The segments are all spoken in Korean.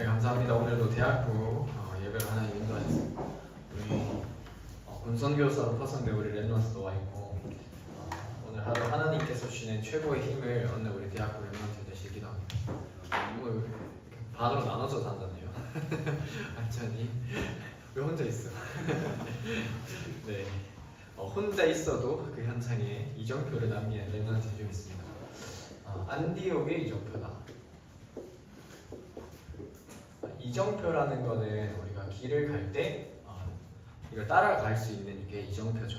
네, 감사합니다. 오늘도 대학부 예배를 하나 인도하셨습니다. 우리 본선교사로 파송된 우리 랩런트도 와 있고 오늘 하루 하나님께서 주시는 최고의 힘을 얻는 우리 대학부 랩런트 되시기도 합니다. 오늘 반으로 나눠서 산다네요. 완전히 왜 혼자 있어? 네, 혼자 있어도 그 현상에 이정표를 남기는 랩런트 좀 있습니다. 안디옥의 이정표다. 이정표라는 거는 우리가 길을 갈 때 이걸 따라갈 수 있는 게 이정표죠.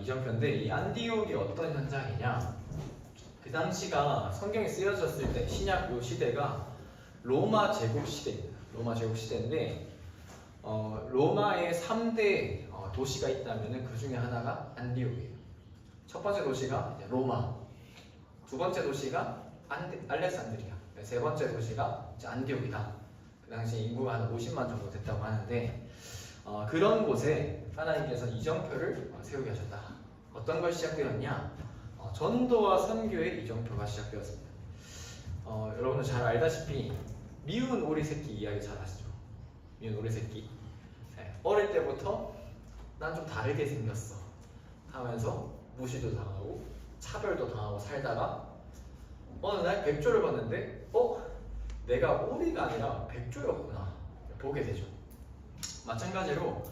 이정표인데 이 안디옥이 어떤 현장이냐? 그 당시가 성경에 쓰여졌을 때 신약 요 시대가 로마 제국 시대입니다. 로마 제국 시대인데 로마에 3대 도시가 있다면 그 중에 하나가 안디옥이에요. 첫 번째 도시가 이제 로마, 두 번째 도시가 알렉산드리아, 세 번째 도시가 이제 안디옥이다. 그 당시 인구가 한 50만 정도 됐다고 하는데 그런 곳에 하나님께서 이정표를 세우게 하셨다. 어떤 걸 시작되었냐? 전도와 선교의 이정표가 시작되었습니다. 여러분들 잘 알다시피 미운 오리 새끼 이야기 잘 아시죠? 미운 오리 새끼. 어릴 때부터 난 좀 다르게 생겼어 하면서 무시도 당하고 차별도 당하고 살다가 어느 날 백조를 봤는데 내가 오리가 아니라 백조였구나 보게 되죠. 마찬가지로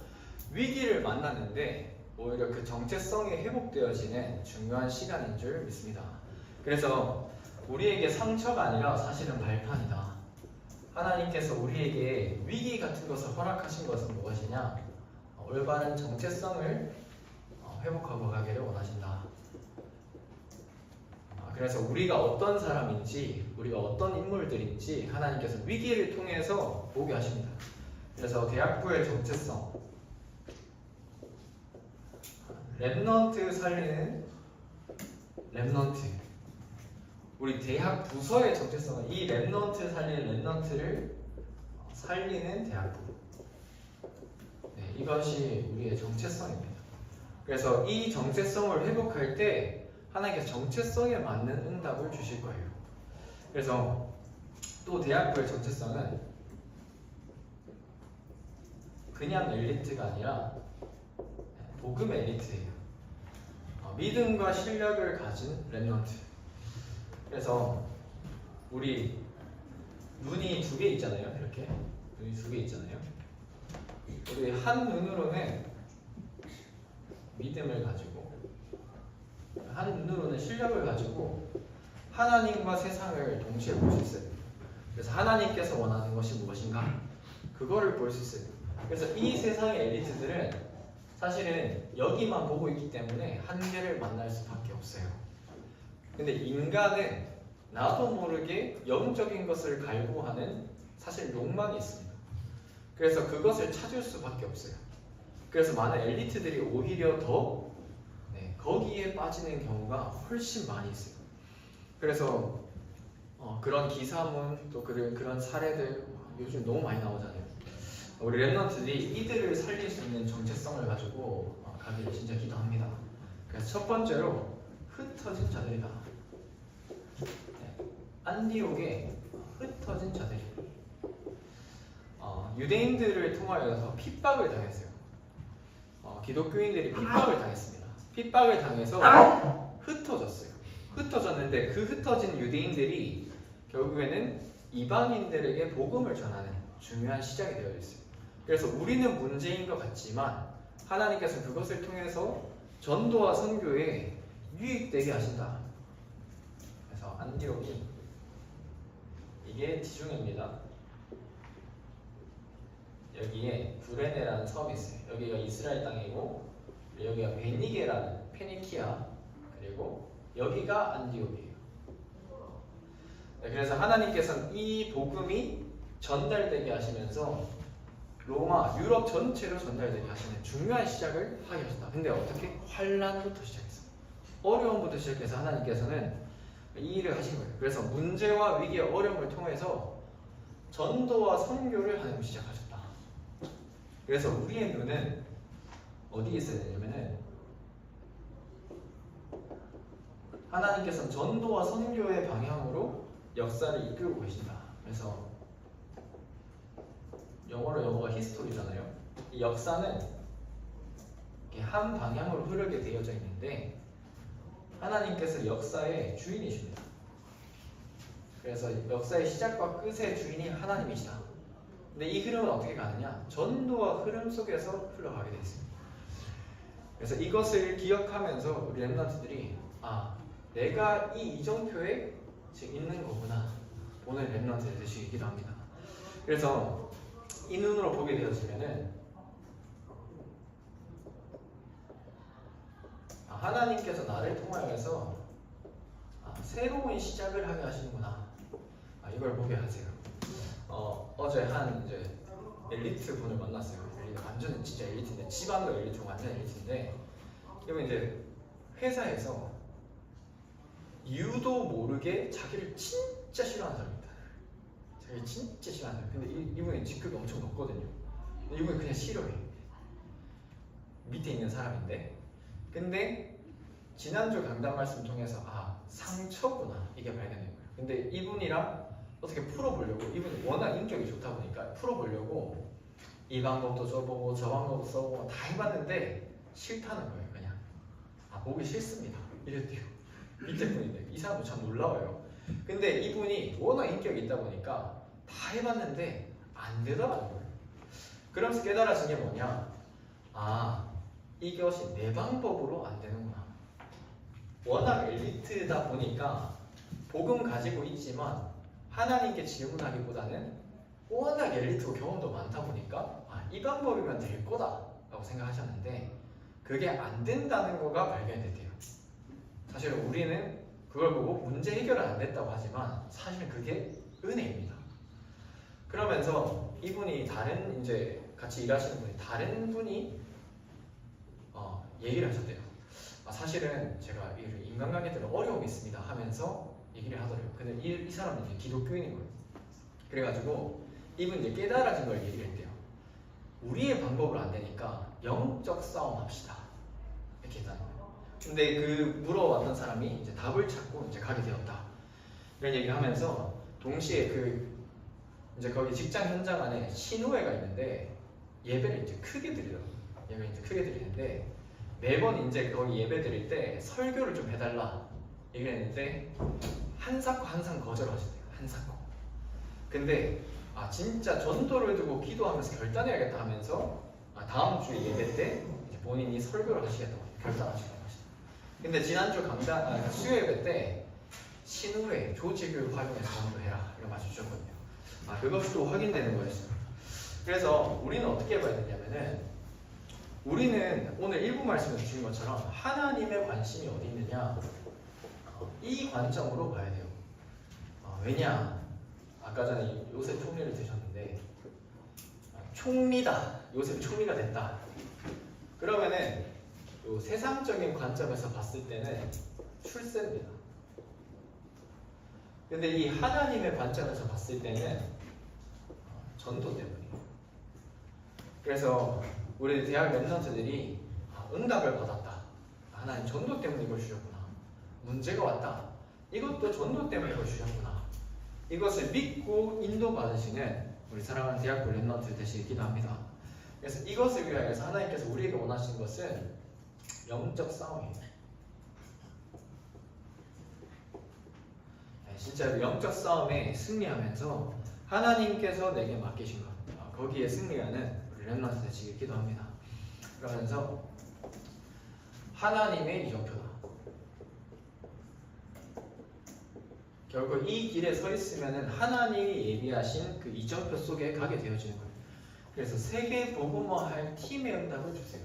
위기를 만났는데 오히려 그 정체성이 회복되어지는 중요한 시간인 줄 믿습니다. 그래서 우리에게 상처가 아니라 사실은 발판이다. 하나님께서 우리에게 위기 같은 것을 허락하신 것은 무엇이냐? 올바른 정체성을 회복하고 가기를 원하신다. 그래서 우리가 어떤 사람인지, 우리가 어떤 인물들인지 하나님께서 위기를 통해서 보게 하십니다. 그래서 대학부의 정체성, 랩넌트 살리는 랩넌트, 우리 대학 부서의 정체성은 이 랩넌트 살리는 랩넌트를 살리는 대학부. 네, 이것이 우리의 정체성입니다. 그래서 이 정체성을 회복할 때 하나님께서 정체성에 맞는 응답을 주실 거예요. 그래서 또 대학부의 정체성은 그냥 엘리트가 아니라 복음 엘리트예요. 믿음과 실력을 가진 랩넌트. 그래서 우리 눈이 두 개 있잖아요. 이렇게 눈이 두 개 있잖아요. 우리 한 눈으로는 믿음을 가지고 한 눈으로는 실력을 가지고 하나님과 세상을 동시에 볼 수 있어요. 그래서 하나님께서 원하는 것이 무엇인가? 그거를 볼 수 있어요. 그래서 이 세상의 엘리트들은 사실은 여기만 보고 있기 때문에 한계를 만날 수밖에 없어요. 근데 인간은 나도 모르게 영적인 것을 갈구하는 사실 욕망이 있습니다. 그래서 그것을 찾을 수밖에 없어요. 그래서 많은 엘리트들이 오히려 더 거기에 빠지는 경우가 훨씬 많이 있어요. 그래서 그런 기사문 또 그런 사례들 요즘 너무 많이 나오잖아요. 우리 랩런트들이 이들을 살릴 수 있는 정체성을 가지고 가기를 진짜 기도합니다. 그래서 첫 번째로 흩어진 자들이다. 안디옥에 흩어진 자들이 유대인들을 통하여서 핍박을 당했어요. 기독교인들이 핍박을 당했습니다. 핍박을 당해서 흩어졌어요. 흩어졌는데 그 흩어진 유대인들이 결국에는 이방인들에게 복음을 전하는 중요한 시작이 되어 있어요. 그래서 우리는 문제인 것 같지만 하나님께서 그것을 통해서 전도와 선교에 유익되게 하신다. 그래서 안디옥이 이게 지중해입니다. 여기에 구레네라는 섬이 있어요. 여기가 이스라엘 땅이고 여기가 베니게라는 페니키아, 그리고 여기가 안디옥이에요. 그래서 하나님께서는 이 복음이 전달되게 하시면서 로마, 유럽 전체로 전달되게 하시는 중요한 시작을 하게 하셨다. 근데 어떻게? 환란부터 시작했어요. 어려움부터 시작해서 하나님께서는 이 일을 하신 거예요. 그래서 문제와 위기의 어려움을 통해서 전도와 선교를 하나님 시작하셨다. 그래서 우리의 눈은 어디에 있어야 되냐면은 하나님께서는 전도와 선교의 방향으로 역사를 이끌고 계신다. 그래서 영어로 영어가 히스토리잖아요. 이 역사는 이렇게 한 방향으로 흐르게 되어져 있는데 하나님께서 역사의 주인이십니다. 그래서 역사의 시작과 끝의 주인이 하나님이시다. 근데 이 흐름은 어떻게 가느냐? 전도와 흐름 속에서 흘러가게 되어 있습니다. 그래서 이것을 기억하면서 우리 랩런트들이 내가 이 이정표에 지금 있는 거구나 오늘 랩런트 되시기도 합니다. 그래서 이 눈으로 보게 되어지면은 하나님께서 나를 통하여서 새로운 시작을 하게 하시는구나. 이걸 보게 하세요. 어제 한 이제 엘리트 분을 만났어요. 완전 진짜 엘리트인데 집안도 엘리트고 완전 엘리트인데 이분 이제 회사에서 이유도 모르게 자기를 진짜 싫어하는 사람입니다. 자기를 진짜 싫어하는 사람. 근데 이분이 직급이 엄청 높거든요. 근데 이분이 그냥 싫어해. 밑에 있는 사람인데 근데 지난주 강단 말씀 통해서 상처구나 이게 발견된 거예요. 근데 이분이랑 어떻게 풀어보려고 이분이 워낙 인격이 좋다 보니까 풀어보려고 이 방법도 써보고 저 방법도 써보고 다 해봤는데 싫다는 거예요. 그냥 보기 싫습니다 이랬대요. 밑에 분인데 이 사람도 참 놀라워요. 근데 이분이 워낙 인격이 있다 보니까 다 해봤는데 안 되더라는 거예요. 그러면서 깨달아진 게 뭐냐, 이것이 내 방법으로 안 되는구나. 워낙 엘리트다 보니까 복음 가지고 있지만 하나님께 질문하기보다는 워낙 엘리트고 경험도 많다 보니까 이 방법이면 될 거다 라고 생각하셨는데 그게 안 된다는 거가 발견됐대요. 사실 우리는 그걸 보고 문제 해결은 안 됐다고 하지만 사실은 그게 은혜입니다. 그러면서 이분이 다른 이제 같이 일하시는 분이 다른 분이 얘기를 하셨대요. 사실은 제가 인간관계 때문에 어려움이 있습니다 하면서 얘기를 하더래요. 근데 이 사람은 이제 기독교인인 거예요. 그래가지고 이분 이제 깨달아진 걸 얘기를 했대요. 우리의 방법으로 안 되니까 영적 싸움 합시다 이렇게 했다는 거예요. 근데 그 물어왔던 사람이 이제 답을 찾고 이제 가게 되었다 이런 얘기를 하면서 동시에 이제 거기 직장 현장 안에 신우회가 있는데 예배를 이제 크게 드리더라고요. 예배를 이제 크게 드리는데 매번 이제 거기 예배 드릴 때 설교를 좀 해달라 얘기를 했는데 한 사건 항상 거절하시대요. 한 사건. 근데 진짜 전도를 두고 기도하면서 결단해야겠다 하면서 다음 주 예배 때 이제 본인이 설교를 하시겠다고 결단하시더라고요. 근데 지난주 수요 예배 때 신우회 조직을 활용해서 전도해라 이런 말씀 주셨거든요. 그것이 또 확인되는 거였어요. 그래서 우리는 어떻게 봐야 되냐면은 우리는 오늘 일부 말씀을 주신 것처럼 하나님의 관심이 어디 있느냐 이 관점으로 봐야 돼요. 왜냐 아까 전에 요셉 총리를 드셨는데 총리다 요셉 총리가 됐다 그러면은 요 세상적인 관점에서 봤을 때는 출세입니다. 근데 이 하나님의 관점에서 봤을 때는 전도 때문이에요. 그래서 우리 대학 랩런트들이 응답을 받았다. 하나님 전도 때문에 이걸 주셨구나. 문제가 왔다. 이것도 전도 때문에 이걸 주셨구나. 이것을 믿고 인도받으시는 우리 사랑하는 대학교 랩런트 되시길 기도합니다. 그래서 이것을 위하여서 하나님께서 우리에게 원하시는 것은 영적 싸움이에요. 진짜 영적 싸움에 승리하면서 하나님께서 내게 맡기신 것 거기에 승리하는 우리 랩런트 되시길 기도합니다. 그러면서 하나님의 이정표다. 결국 이 길에 서 있으면 하나님이 예비하신 그 이정표 속에 가게 되어지는 거예요. 그래서 세계 복음화할 팀의 응답을 주세요.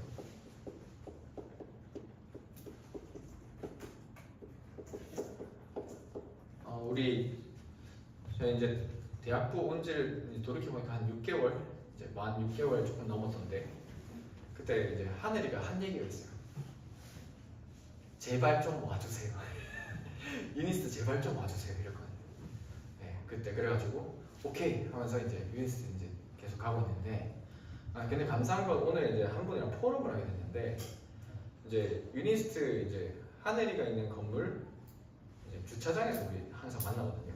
저희 이제 대학부 온 지를 돌이켜보니까 한 6개월, 이제 만 6개월 조금 넘었던데 그때 이제 하늘이가 한 얘기가 있어요. 제발 좀 와주세요. 유니스트 제발 좀 와주세요 이랬거든요. 네, 그때 그래가지고 오케이 하면서 이제 유니스트 이제 계속 가고 있는데 근데 감사한 건 오늘 이제 한 분이랑 포럼을 하게 됐는데 이제 유니스트 이제 하늘이가 있는 건물 이제 주차장에서 우리 항상 만나거든요.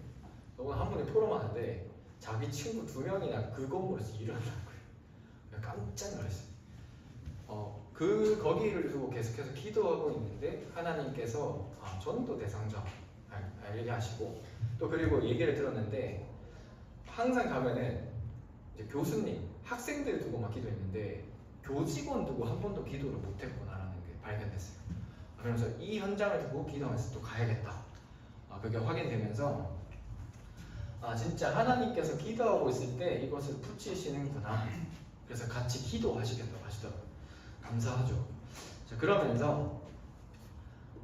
오늘 한 분이 포럼하는데 자기 친구 2명이나 그 건물에서 일어나는 거예요. 깜짝 놀랐어요. 거기를 두고 계속해서 기도하고 있는데 하나님께서 전도 대상자 알게 하시고, 또 그리고 얘기를 들었는데 항상 가면은 이제 교수님, 학생들 두고만 기도했는데 교직원 두고 한 번도 기도를 못했구나라는 게 발견됐어요. 그러면서 이 현장을 두고 기도하면서 또 가야겠다. 그게 확인되면서 진짜 하나님께서 기도하고 있을 때 이것을 붙이시는구나. 그래서 같이 기도하시겠다고 하시더라고요. 감사하죠. 자, 그러면서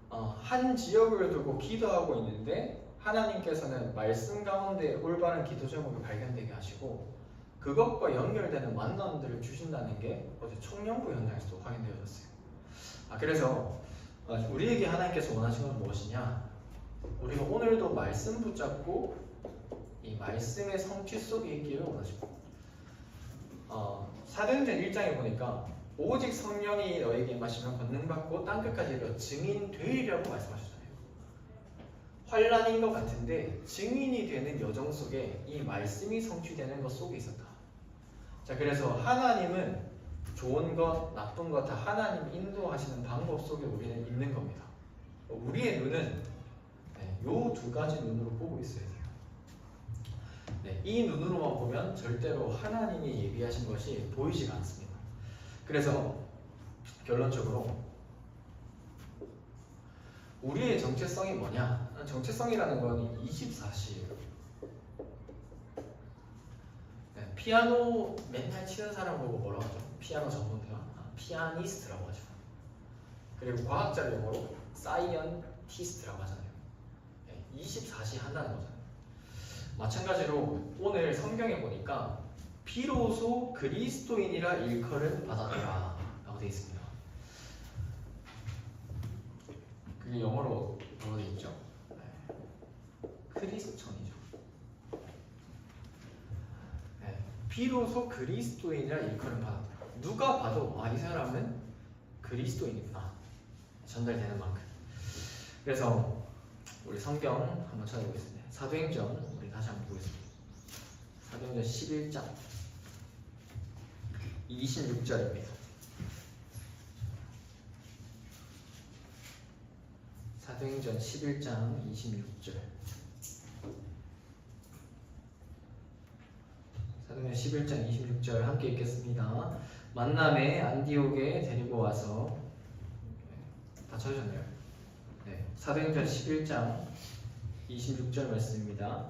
한 지역을 두고 기도하고 있는데 하나님께서는 말씀 가운데 올바른 기도 제목을 발견되게 하시고 그것과 연결되는 만남들을 주신다는 게 어제 청년부 현장에서도 확인되어졌어요. 그래서 우리에게 하나님께서 원하시는 건 무엇이냐? 우리가 오늘도 말씀 붙잡고 이 말씀의 성취 속에 있기를 원하시고, 사도행전 1장에 보니까 오직 성령이 너에게 임하시면 권능받고 땅끝까지 이르러 증인 되리라고 말씀하셨잖아요. 환란인 것 같은데 증인이 되는 여정 속에 이 말씀이 성취되는 것 속에 있었다. 자, 그래서 하나님은 좋은 것, 나쁜 것 다 하나님 인도하시는 방법 속에 우리는 있는 겁니다. 우리의 눈은 요 2가지 눈으로 보고 있어야 돼요. 이 눈으로만 보면 절대로 하나님이 예비하신 것이 보이지가 않습니다. 그래서 결론적으로 우리의 정체성이 뭐냐? 정체성이라는 건 24시예요. 피아노 맨날 치는 사람 보고 뭐라고 하죠? 피아노 전문가? 피아니스트라고 하죠. 그리고 과학자 용어로 사이언티스트라고 하잖아요. 24시 한다는 거잖아요. 마찬가지로 오늘 성경에 보니까 비로소 그리스도인이라 일컬음 받았더라 라고 되어 있습니다. 그게 영어로 뭐로 되어 있죠? 크리스천이죠. 비로소 그리스도인이라 일컬음 받았더라. 누가 봐도 이 사람은 그리스도인이구나 전달되는 만큼. 그래서 우리 성경 한번 찾아보겠습니다. 사도행전 우리 다시 한번 보겠습니다. 사도행전 11장 26절입니다. 사도행전 11장 26절. 사도행전 11장 26절 함께 읽겠습니다. 만남에 안디옥에 데리고 와서 다 찾으셨나요? 네, 사도행전 11장 26절 말씀입니다.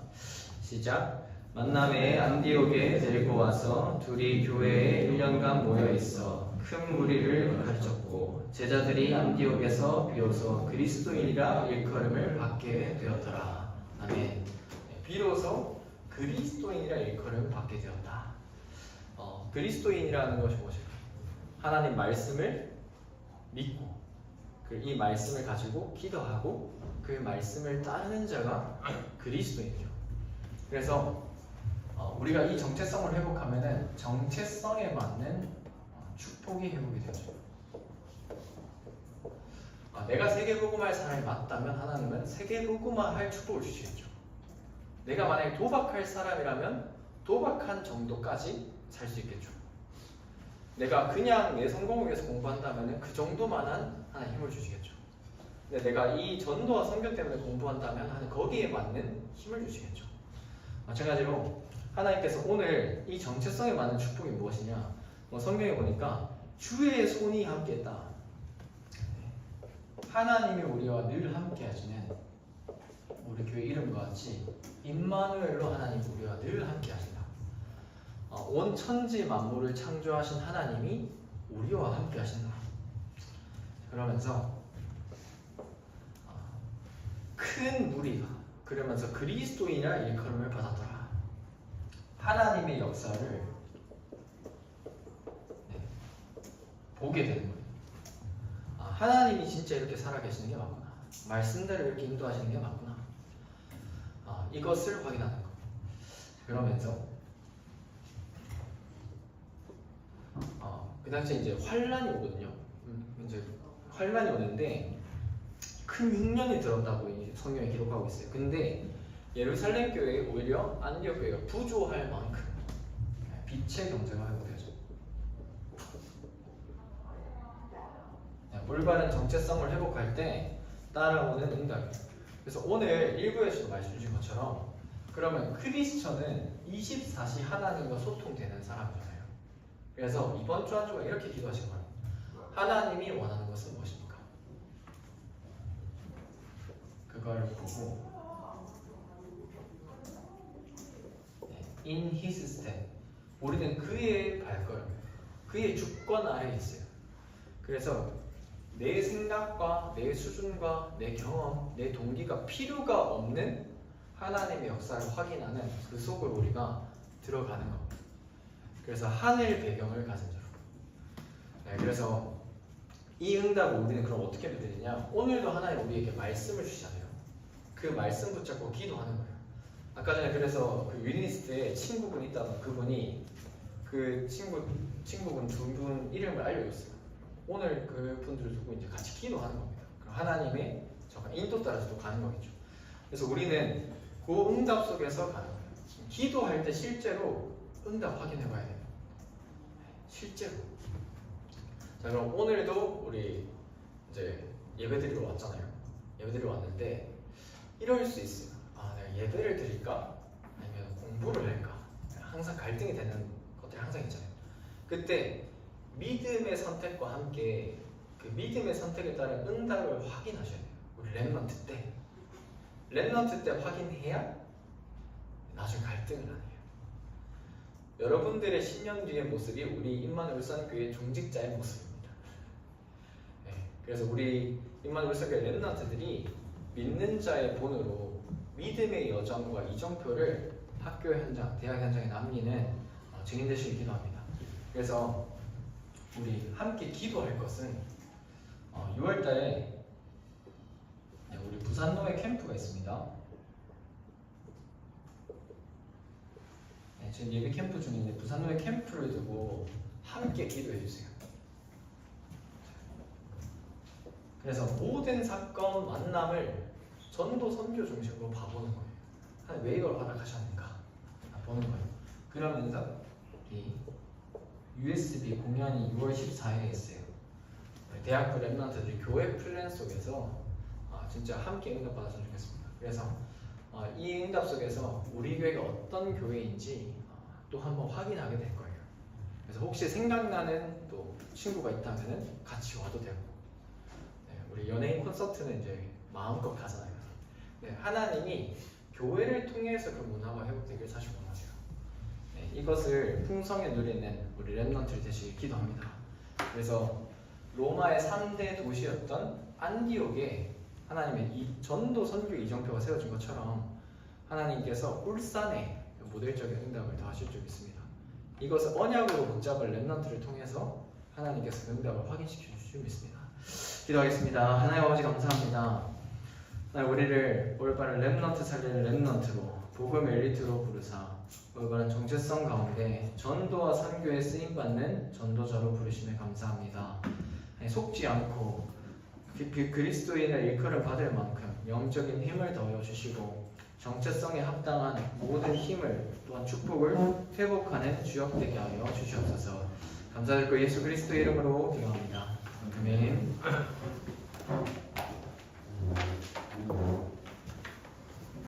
시작. 만남에 안디옥에 데리고 와서 둘이 교회에 1년간 모여 있어 큰 무리를 가르쳤고 제자들이 안디옥에서 비로소 그리스도인이라 일컬음을 받게 되었더라. 아멘. 비로소 그리스도인이라 일컬음을 받게 되었다. 그리스도인이라는 것이 무엇일까요? 하나님 말씀을 믿고 이 말씀을 가지고 기도하고 그 말씀을 따르는 자가 그리스도인이죠. 그래서 우리가 이 정체성을 회복하면은 정체성에 맞는 축복이 회복이 되죠. 내가 세계복음할 사람이 맞다면 하나님은 세계복음할 축복을 주시겠죠. 내가 만약에 도박할 사람이라면 도박한 정도까지 살 수 있겠죠. 내가 그냥 내 성공을 위해서 공부한다면 그 정도만한 하나님 힘을 주시겠죠. 근데 내가 이 전도와 성경 때문에 공부한다면 하나님 거기에 맞는 힘을 주시겠죠. 마찬가지로 하나님께서 오늘 이 정체성에 맞는 축복이 무엇이냐? 성경에 보니까 주의 손이 함께했다. 하나님이 우리와 늘 함께 하시는 우리 교회 이름과 같이 임마누엘로 하나님 우리와 늘 함께 하신다. 온 천지 만물을 창조하신 하나님이 우리와 함께 하신다. 그러면서 큰 무리가 그러면서 그리스도인이라 일컬음을 받았더라. 하나님의 역사를 보게 되는 거예요. 하나님이 진짜 이렇게 살아계시는 게 맞구나. 말씀대로 이렇게 인도하시는 게 맞구나. 이것을 확인하는 거. 그러면서 그 당시에 이제 환란이 오거든요. 이제 환란이 오는데 큰 흉년이 들었다고 성경에 기록하고 있어요. 근데 예루살렘 교회에 오히려 안디옥 교회가 부조할 만큼 빛의 경쟁을 회복해줘. 올바른 정체성을 회복할 때 따라오는 응답이에요. 그래서 오늘 1부에서도 말씀 주신 것처럼 그러면 크리스천은 24시 하나님과 소통되는 사람이잖아요. 그래서 이번 주 한 주가 이렇게 기도하신 거예요. 하나님이 원하는 것은 무엇입니까? 그걸 보고 In His step, 우리는 그의 발걸음, 그의 주권 아래에 있어요. 그래서 내 생각과 내 수준과 내 경험, 내 동기가 필요가 없는 하나님의 역사를 확인하는 그 속으로 우리가 들어가는 겁니다. 그래서 하늘 배경을 가진 자로. 그래서 이 응답을 우리는 그럼 어떻게 믿느냐? 오늘도 하나님 우리에게 말씀을 주시잖아요. 그 말씀 붙잡고 기도하는 거예요. 아까 전에 그래서 그 위니스트에 친구분이 있다던 그분이 그 친구분 두 분 이름을 알려줬어요. 오늘 그 분들을 두고 이제 같이 기도하는 겁니다. 그럼 하나님의 인도 따라서 또 가는 거겠죠. 그래서 우리는 그 응답 속에서 가는 거예요. 기도할 때 실제로 응답 확인해 봐야 돼요. 실제로. 자, 그럼 오늘도 우리 이제 예배드리러 왔잖아요. 예배드리러 왔는데 이럴 수 있어요. 아, 내가 예배를 드릴까? 아니면 공부를 할까? 항상 갈등이 되는 것들이 항상 있잖아요. 그때 믿음의 선택과 함께 그 믿음의 선택에 따른 응답을 확인하셔야 돼요. 우리 렘넌트 때 확인해야 나중에 갈등을 안 해요. 여러분들의 10년 뒤의 모습이 우리 임마누엘 울산교회 종직자의 모습입니다. 그래서 우리 임마누엘 울산교회 렘넌트들이 믿는 자의 본으로 믿음의 여정과 이정표를 학교 현장, 대학 현장에 남기는 증인 되시길 기도합니다. 그래서 우리 함께 기도할 것은 6월달에 우리 부산로에 캠프가 있습니다. 지금 예비 캠프 중인데 부산로에 캠프를 두고 함께 기도해 주세요. 그래서 모든 사건 만남을 전도 선교 중심으로 봐보는 거예요. 왜 이걸 허락하셨는가 보는 거예요. 그러면서 이 USB 공연이 6월 14일에 있어요. 대학부 렘넌트들이 교회 플랜 속에서 진짜 함께 응답받았으면 좋겠습니다. 그래서 이 응답 속에서 우리 교회가 어떤 교회인지 또 한번 확인하게 될 거예요. 그래서 혹시 생각나는 또 친구가 있다면 같이 와도 되고, 우리 연예인 콘서트는 이제 마음껏 가잖아요. 하나님이 교회를 통해서 그 문화가 회복되길 사실 원하세요. 이것을 풍성히 누리는 우리 렘넌트를 되시길 기도합니다. 그래서 로마의 3대 도시였던 안디옥에 하나님의 이 전도 선교 이정표가 세워진 것처럼 하나님께서 울산에 모델적인 응답을 더하실 줄 믿습니다. 이것을 언약으로 붙잡을 렘넌트를 통해서 하나님께서 그 응답을 확인시켜 주실 줄 믿습니다. 기도하겠습니다. 하나님 아버지 감사합니다. 하나님 우리를 올바른 렘넌트 살리는 렘넌트로 복음 엘리트로 부르사 올바른 정체성 가운데 전도와 선교에 쓰임받는 전도자로 부르심에 감사합니다. 속지 않고 그리스도인을 일컬음 받을 만큼 영적인 힘을 더하여 주시고 정체성에 합당한 모든 힘을 또한 축복을 회복하는 주역되게 하여 주시옵소서. 감사드리고 예수 그리스도의 이름으로 기도합니다. 아멘.